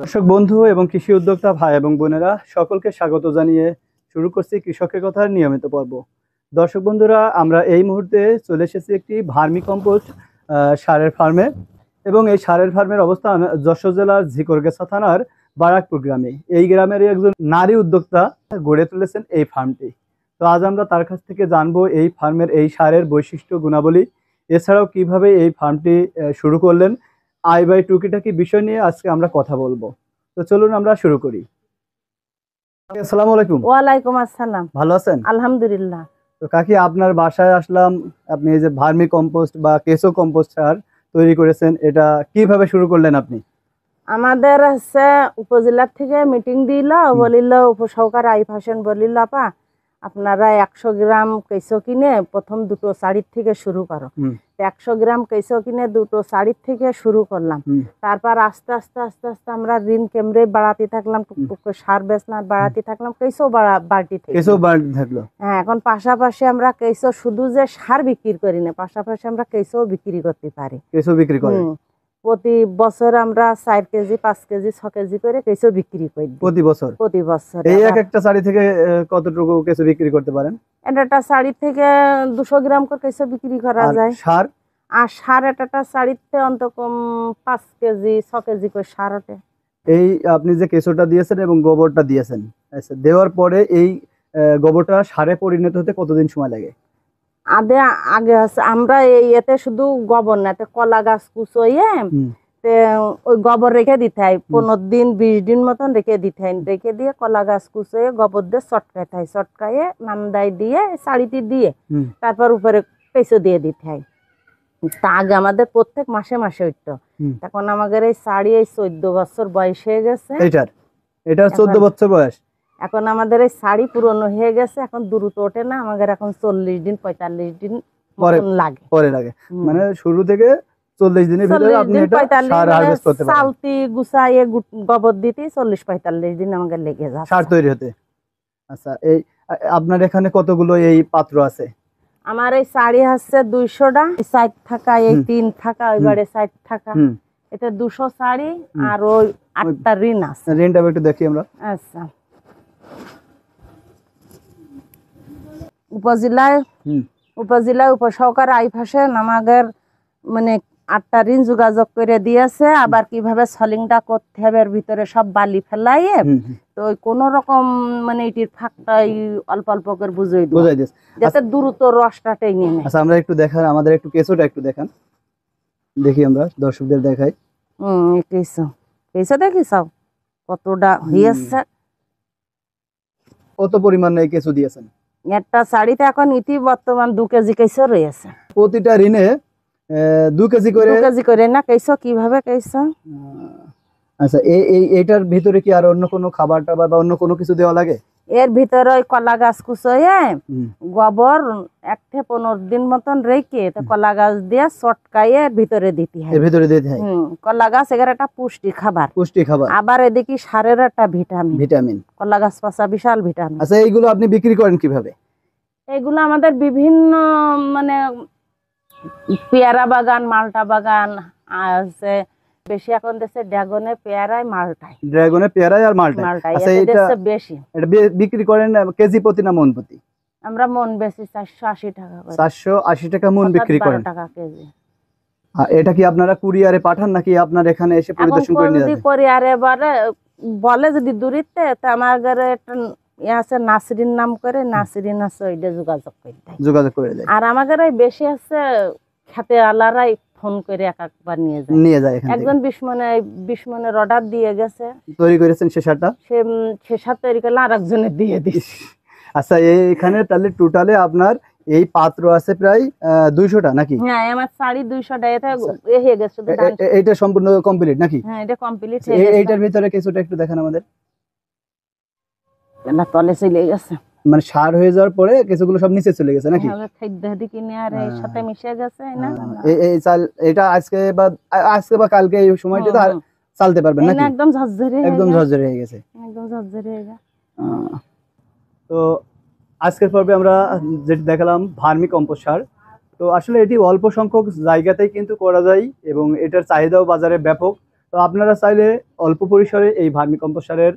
দর্শক বন্ধু এবং কৃষি উদ্যোক্তা ভাই এবং বোনেরা সকলকে স্বাগত জানিয়ে শুরু করছি কৃষকের কথার নিয়মিত পর্ব। দর্শক বন্ধুরা, আমরা এই মুহূর্তে চলে এসেছি একটি ভার্মি কম্পোস্ট সারের ফার্মে এবং এই সারের ফার্মের অবস্থান যশোর জেলার ঝিকরগাছা থানার বারাকপুর গ্রামে। এই গ্রামের একজন নারী উদ্যোক্তা গড়ে তুলেছেন এই ফার্মটি। তো আজ আমরা তার কাছ থেকে জানবো এই ফার্মের এই সারের বৈশিষ্ট্য গুণাবলী, এছাড়াও কিভাবে এই ফার্মটি শুরু করলেন, আয় ব্যয় টুকিটাকি বিষয় নিয়ে আজকে আমরা কথা বলবো। তো চলুন আমরা শুরু করি। আসসালামু আলাইকুম। ওয়ালাইকুম আসসালাম। ভালো আছেন? আলহামদুলিল্লাহ। তো কাকি, আপনার বাসায় আসলাম, আপনি এই যে ভার্মি কম্পোস্ট বা কেঁচো কম্পোস্ট সার তৈরি করেছেন, এটা কিভাবে শুরু করলেন আপনি? আমাদের হচ্ছে উপজেলা থেকে মিটিং দিল, বলিল উপসহকার আইফ হোসেন বলিল, আপা আপনারা 100 গ্রাম কেঁচো কিনে প্রথম দুটো শাড়ির থেকে শুরু করো। 100 গ্রাম কেঁচো কিনে দুটো শাড়ির থেকে শুরু করলাম। তারপর আস্তে আস্তে আস্তে আস্তে আমরা ঋণ কেমরে বাড়াতে থাকলাম, টুকটুক করে সার বেচনার বাড়াতে থাকলাম, কেঁচো বাড়তি থাকলো। হ্যাঁ, এখন পাশাপাশি আমরা কেঁচো শুধু যে সার বিক্রি করি না, পাশাপাশি আমরা কেঁচো বিক্রি করতে পারি। কেঁচো বিক্রি করি প্রতি বছর আমরা 4 কেজি 5 কেজি 6 কেজি করে কেঁচো বিক্রি করি প্রতি বছর। এই একটা শাড়ি থেকে কতটুকু কেঁচো বিক্রি করতে পারেন? একটা শাড়ি থেকে 200 গ্রাম করে কেঁচো বিক্রি করা যায়। সার? আর সার একটা শাড়িতে অন্তকম 5 কেজি 6 কেজি করে সার ওঠে। এই আপনি যে কেঁচোটা দিয়েছেন এবং গোবরটা দিয়েছেন, আচ্ছা, দেওয়ার পরে এই গোবরটা সারে পরিণত হতে কতদিন সময় লাগে? আগে আমরা এতে শুধু গোবর না, কলা গাছ কুচোইয়ে ওই গোবর রেখে দিতে হয় 15 দিন 20 দিন মতন রেখে দিতে হয়। রেখে দিয়ে কলা গাছ কুচোয়ে গোবর দিয়ে চটকাইতে হয়, চটকাইয়ে নামদাই দিয়ে শাড়িটি দিয়ে তারপর উপরে কেঁচো দিয়ে দিতে হয়। তা আগে আমাদের প্রত্যেক মাসে মাসে উঠতো। এখন আমাদের এই শাড়ি এই 14 বছর বয়স হয়ে গেছে। এটার 14 বছর বয়স। এখন আমাদের এই শাড়ি পুরনো হয়ে গেছে, এখন দ্রুত ওঠে না, আমাদের এখন 40 দিন 45 দিন পরে লাগে। মানে শুরু থেকে 40 দিনের ভিতরে আপনি এটা সার হারভেস্ট করতে পারেন। চালতি গুছাইয়ে গোবর দিতে 40-45 দিন আমাদের লেগে যায় সার তৈরি হতে। আচ্ছা, এই আপনার এখানে কতগুলো এই পাত্র আছে? আমার এই শাড়ি আছে 200টা, 60 টাকা, এই 3 টাকা, ওইবারে 60 টাকা, এটা 200 শাড়ি আর ওই 8টা ঋণ আছে। ঋণটা একটু দেখি আমরা। আচ্ছা, উপজেলায় উপসহকার আইফ হোসেন আমাদের মানে 8টা ঋণ যোগাযোগ করে দিয়েছে। আবার কিভাবে সলিংটা করতে হবে এর ভিতরে সব বালি ফেলাইয়ে তো কোন রকম মানে এটির ফাঁকটাই অল্প অল্প করে বুঝাই দিয়েছে যাতে দ্রুত রসটা টেনে নেয়। আচ্ছা, আমরা একটু দেখান, আমাদের একটু কেঁচোটা একটু দেখান, দেখি আমরা দর্শকদের দেখাই। কেঁচো দেখি সব কতটা হয়েছে, কত পরিমাণে কেঁচো দিয়েছেন? একটা শাড়িতে এখন বর্তমান 2 কেজি কেঁচো রয়েছে। প্রতিটা ঋণে 2 কেজি করে না কেঁচো? কিভাবে কেঁচো? আচ্ছা, এইটার ভিতরে কি আর অন্য কোনো খাবার টাবার বা অন্য কোনো কিছু দেওয়া লাগে? এর ভিতরে ওই কলা গাছ কুচোয়ে গোবর 1 থেকে 15 দিন মতন রেখে কলা গাছ দিয়ে চটকাইয়ে ভিতরে দিতে হয়। কলা গাছ এর একটা পুষ্টি খাবার। আবার এদিকে সারের একটা ভিটামিন। কলা গাছ পাশা বিশাল ভিটামিন। আচ্ছা, এইগুলো আপনি বিক্রি করেন কিভাবে? এগুলো আমাদের বিভিন্ন মানে পেয়ারা বাগান, মালটা বাগান আছে বেশি, এখন দেশে ড্রাগনের পেয়ারায় মালটায়। আর মালটায়। আচ্ছা, এটা বেশি। এটা বিক্রি করেন কেজি প্রতি না মন প্রতি? আমরা মন বেশি 480 টাকা করে। 480 টাকা মন বিক্রি করেন? 12 টাকা কেজি। এটা কি আপনারা কুরিয়ারে পাঠান নাকি আপনার এখানে এসে পরিদর্শন করে নিয়ে যান? কুরিয়ারে বলে যদি দূরিতে, তা আমাদের একটা আছে নাসরিন নাম করে, নাসরিন আছে, ওইটা যোগাযোগ করে দেয়। আর আমাদের ওই বেশি আছে খেতে আলারাই ফোন করে একবার নিয়ে যায়। একজন 20 মনের অর্ডার দিয়ে গেছে, তৈরি করেছেন সে সার তৈরি করলে আরেকজনের দিয়ে দিস। আচ্ছা, এইখানে তাহলে টোটালে আপনার এই পাত্র আছে প্রায় 200টা নাকি? হ্যাঁ, আমার শাড়ি 200টা এটা হয়ে গেছে। এটা সম্পূর্ণ কমপ্লিট নাকি? হ্যাঁ, এটা কমপ্লিট। এইটার ভিতরে কিছুটা একটু দেখান আমাদের। না, তলে চলে গেছে, মানে সার হয়ে যাওয়ার পরে কিছুগুলো সব নিচে চলে গেছে নাকি? খাদ্য কিনে আর এর সাথে মিশে গেছে না। এই চাল এটা আজকে বা কালকে এই সময়টাতে আর চালতে পারবেন নাকি? একদম ঝরঝরে হয়ে গেছে। তো আজকের পর্বে আমরা যেটা দেখালাম ভার্মি কম্পোস্ট সার, তো আসলে এটি অল্প সংখ্যক জায়গাতেই কিন্তু করা যায় এবং এটার চাহিদাও বাজারে ব্যাপক। তো আপনারা চাইলে অল্প পরিসরে এই ভার্মি কম্পোস্ট সারের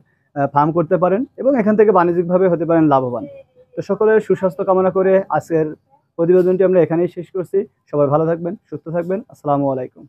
ফার্ম করতে পারেন এবং এখান থেকে বাণিজ্যিকভাবে হতে পারেন লাভবান। তো সকলের সুস্বাস্থ্য কামনা করে আজকের প্রতিবেদনটি আমরা এখানেই শেষ করছি। সবাই ভালো থাকবেন, সুস্থ থাকবেন। আসসালামু আলাইকুম।